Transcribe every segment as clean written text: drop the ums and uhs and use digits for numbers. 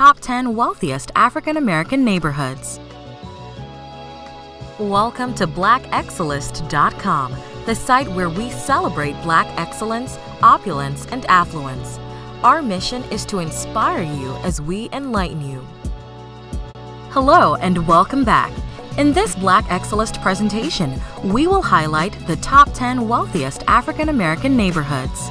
top 10 wealthiest African American neighborhoods. Welcome to BlackExcellist.com, the site where we celebrate Black excellence, opulence, and affluence. Our mission is to inspire you as we enlighten you. Hello and welcome back. In this Black Excellist presentation, we will highlight the top 10 wealthiest African American neighborhoods.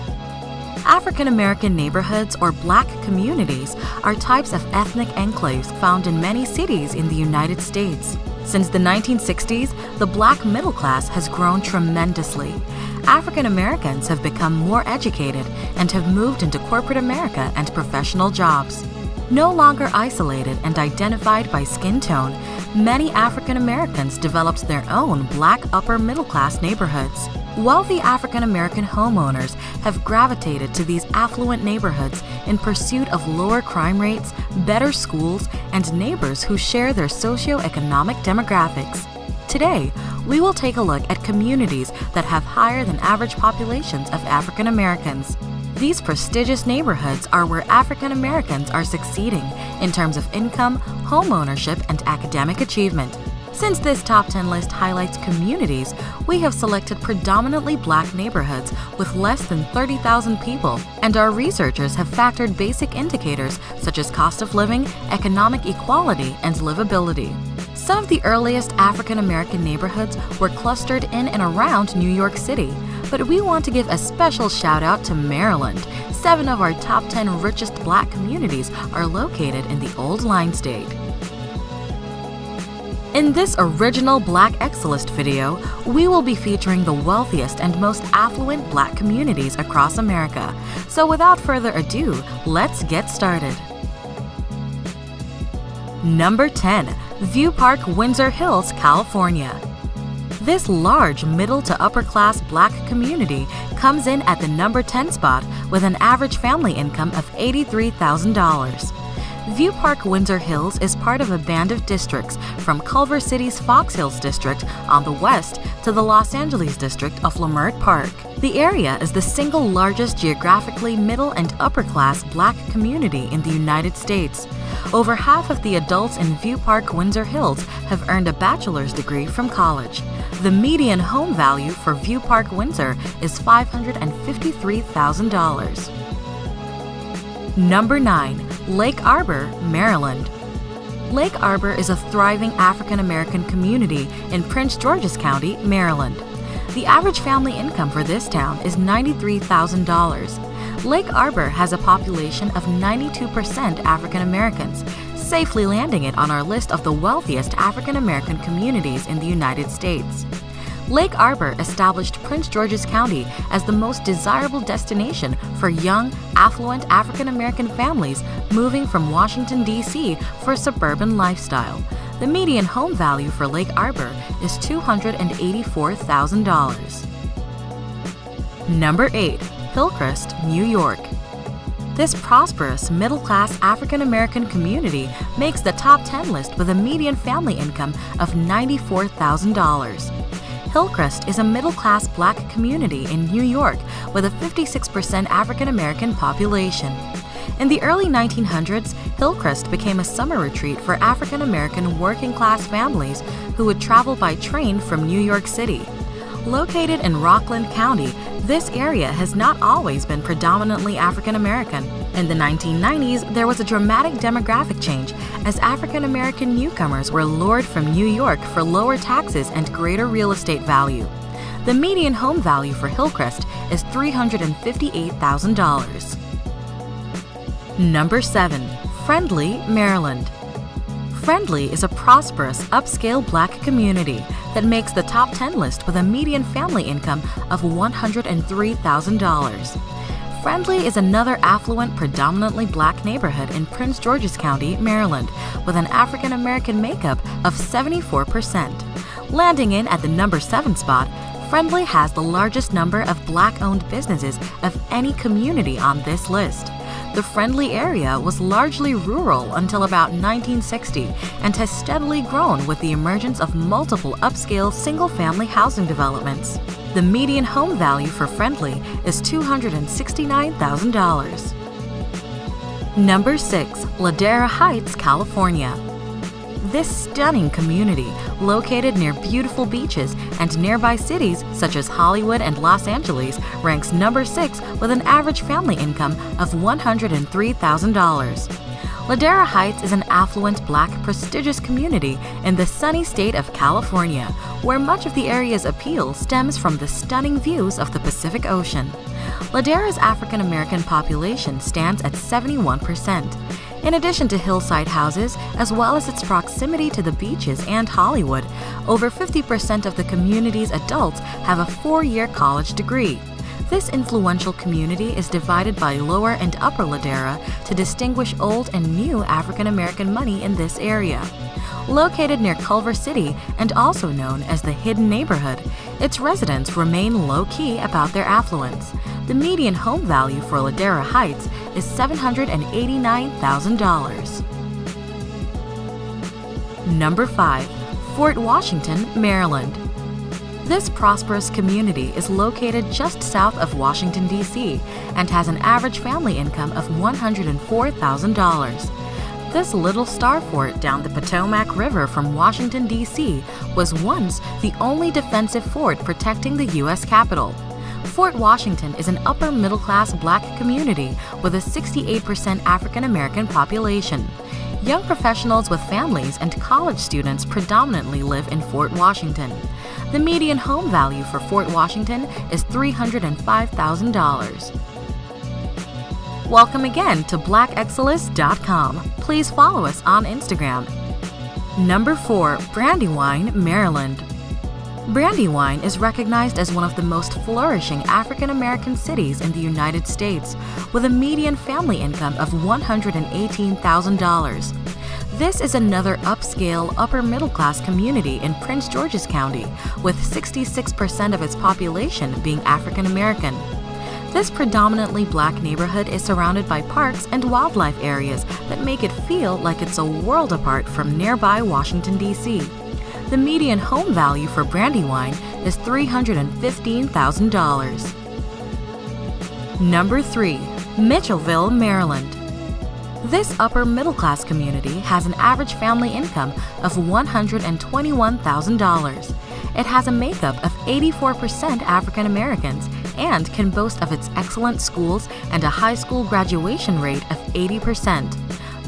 African American neighborhoods or Black communities are types of ethnic enclaves found in many cities in the United States. Since the 1960s, the Black middle class has grown tremendously. African Americans have become more educated and have moved into corporate America and professional jobs. No longer isolated and identified by skin tone, many African Americans developed their own Black upper middle class neighborhoods. Wealthy African American homeowners have gravitated to these affluent neighborhoods in pursuit of lower crime rates, better schools, and neighbors who share their socioeconomic demographics. Today, we will take a look at communities that have higher than average populations of African Americans. These prestigious neighborhoods are where African Americans are succeeding in terms of income, home ownership, and academic achievement. Since this top 10 list highlights communities, we have selected predominantly Black neighborhoods with less than 30,000 people, and our researchers have factored basic indicators such as cost of living, economic equality, and livability. Some of the earliest African American neighborhoods were clustered in and around New York City, but we want to give a special shout out to Maryland. 7 of our top 10 richest Black communities are located in the Old Line State. In this original Black Excellist video, we will be featuring the wealthiest and most affluent Black communities across America. So without further ado, let's get started. Number 10. View Park, Windsor Hills, California. This large middle to upper class Black community comes in at the number 10 spot with an average family income of $83,000. View Park, Windsor Hills is part of a band of districts from Culver City's Fox Hills district on the west to the Los Angeles district of Leimert Park. The area is the single largest geographically middle and upper class Black community in the United States. Over half of the adults in View Park, Windsor Hills have earned a bachelor's degree from college. The median home value for View Park, Windsor is $553,000. Number 9. Lake Arbor, Maryland. Lake Arbor is a thriving African American community in Prince George's County, Maryland. The average family income for this town is $93,000. Lake Arbor has a population of 92% African Americans, safely landing it on our list of the wealthiest African American communities in the United States. Lake Arbor established Prince George's County as the most desirable destination for young, affluent African American families moving from Washington, D.C. for a suburban lifestyle. The median home value for Lake Arbor is $284,000. Number 8. Hillcrest, New York. This prosperous, middle-class African American community makes the top 10 list with a median family income of $94,000. Hillcrest is a middle-class Black community in New York with a 56% African American population. In the early 1900s, Hillcrest became a summer retreat for African American working-class families who would travel by train from New York City. Located in Rockland County, this area has not always been predominantly African American. In the 1990s, there was a dramatic demographic change as African American newcomers were lured from New York for lower taxes and greater real estate value. The median home value for Hillcrest is $358,000. Number 7. Friendly, Maryland. Friendly is a prosperous, upscale Black community that makes the top 10 list with a median family income of $103,000. Friendly is another affluent, predominantly Black neighborhood in Prince George's County, Maryland, with an African American makeup of 74%. Landing in at the number 7 spot, Friendly has the largest number of Black-owned businesses of any community on this list. The Friendly area was largely rural until about 1960 and has steadily grown with the emergence of multiple upscale single-family housing developments. The median home value for Friendly is $269,000. Number 6. Ladera Heights, California. This stunning community, located near beautiful beaches and nearby cities such as Hollywood and Los Angeles, ranks number 6 with an average family income of $103,000. Ladera Heights is an affluent, Black, prestigious community in the sunny state of California, where much of the area's appeal stems from the stunning views of the Pacific Ocean. Ladera's African American population stands at 71%. In addition to hillside houses, as well as its proximity to the beaches and Hollywood, over 50% of the community's adults have a 4-year college degree. This influential community is divided by Lower and Upper Ladera to distinguish old and new African American money in this area. Located near Culver City and also known as the Hidden Neighborhood, its residents remain low-key about their affluence. The median home value for Ladera Heights is $789,000. Number 5. Fort Washington, Maryland. This prosperous community is located just south of Washington, D.C., and has an average family income of $104,000. This little star fort down the Potomac River from Washington, D.C. was once the only defensive fort protecting the U.S. Capitol. Fort Washington is an upper-middle-class Black community with a 68% African-American population. Young professionals with families and college students predominantly live in Fort Washington. The median home value for Fort Washington is $305,000. Welcome again to blackexcellence.com. Please follow us on Instagram. Number 4. Brandywine, Maryland. Brandywine is recognized as one of the most flourishing African American cities in the United States, with a median family income of $118,000. This is another upscale, upper-middle-class community in Prince George's County, with 66% of its population being African American. This predominantly Black neighborhood is surrounded by parks and wildlife areas that make it feel like it's a world apart from nearby Washington, D.C. The median home value for Brandywine is $315,000. Number 3. Mitchellville, Maryland. This upper-middle-class community has an average family income of $121,000. It has a makeup of 84% African Americans and can boast of its excellent schools and a high school graduation rate of 80%.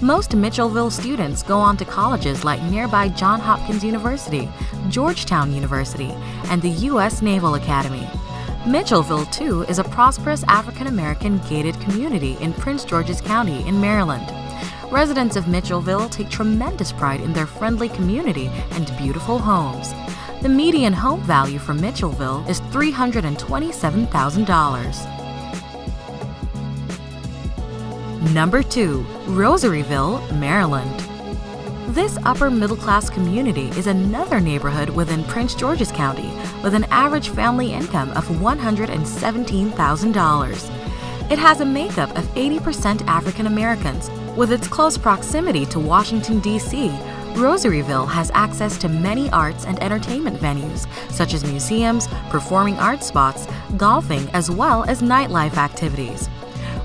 Most Mitchellville students go on to colleges like nearby Johns Hopkins University, Georgetown University, and the U.S. Naval Academy. Mitchellville, too, is a prosperous African American gated community in Prince George's County in Maryland. Residents of Mitchellville take tremendous pride in their friendly community and beautiful homes. The median home value for Mitchellville is $327,000. Number 2. Rosaryville, Maryland. This upper-middle-class community is another neighborhood within Prince George's County with an average family income of $117,000. It has a makeup of 80% African Americans. With its close proximity to Washington, D.C., Rosaryville has access to many arts and entertainment venues, such as museums, performing arts spots, golfing, as well as nightlife activities.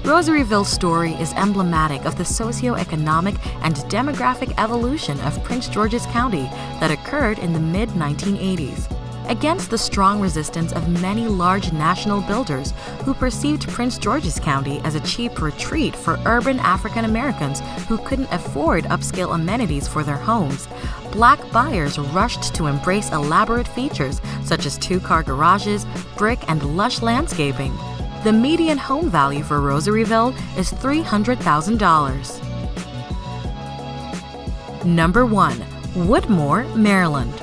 Rosaryville's story is emblematic of the socio-economic and demographic evolution of Prince George's County that occurred in the mid-1980s. Against the strong resistance of many large national builders who perceived Prince George's County as a cheap retreat for urban African Americans who couldn't afford upscale amenities for their homes, Black buyers rushed to embrace elaborate features such as 2-car garages, brick, and lush landscaping. The median home value for Rosaryville is $300,000. Number 1. Woodmore, Maryland.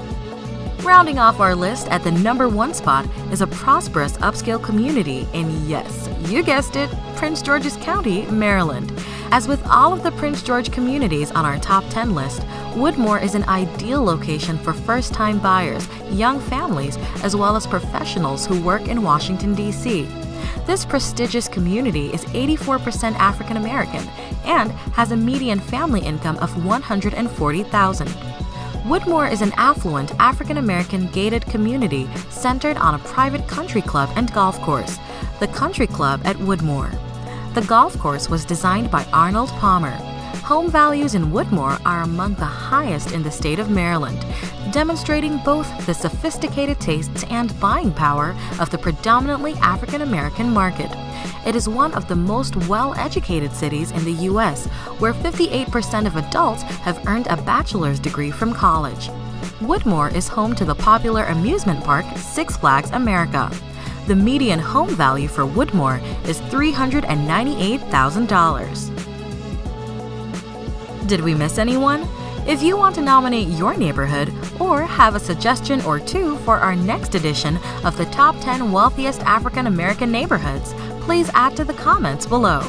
Rounding off our list at the number 1 spot is a prosperous upscale community in, yes, you guessed it, Prince George's County, Maryland. As with all of the Prince George communities on our top 10 list, Woodmore is an ideal location for first-time buyers, young families, as well as professionals who work in Washington, D.C. This prestigious community is 84% African American and has a median family income of $140,000. Woodmore is an affluent African American gated community centered on a private country club and golf course, the Country Club at Woodmore. The golf course was designed by Arnold Palmer. Home values in Woodmore are among the highest in the state of Maryland, demonstrating both the sophisticated tastes and buying power of the predominantly African American market. It is one of the most well-educated cities in the U.S., where 58% of adults have earned a bachelor's degree from college. Woodmore is home to the popular amusement park Six Flags America. The median home value for Woodmore is $398,000. Did we miss anyone? If you want to nominate your neighborhood or have a suggestion or two for our next edition of the Top 10 Wealthiest African American Neighborhoods, please add to the comments below.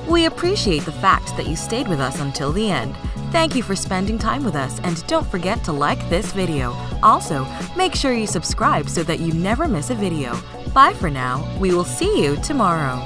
We appreciate the fact that you stayed with us until the end. Thank you for spending time with us, and don't forget to like this video. Also, make sure you subscribe so that you never miss a video. Bye for now. We will see you tomorrow.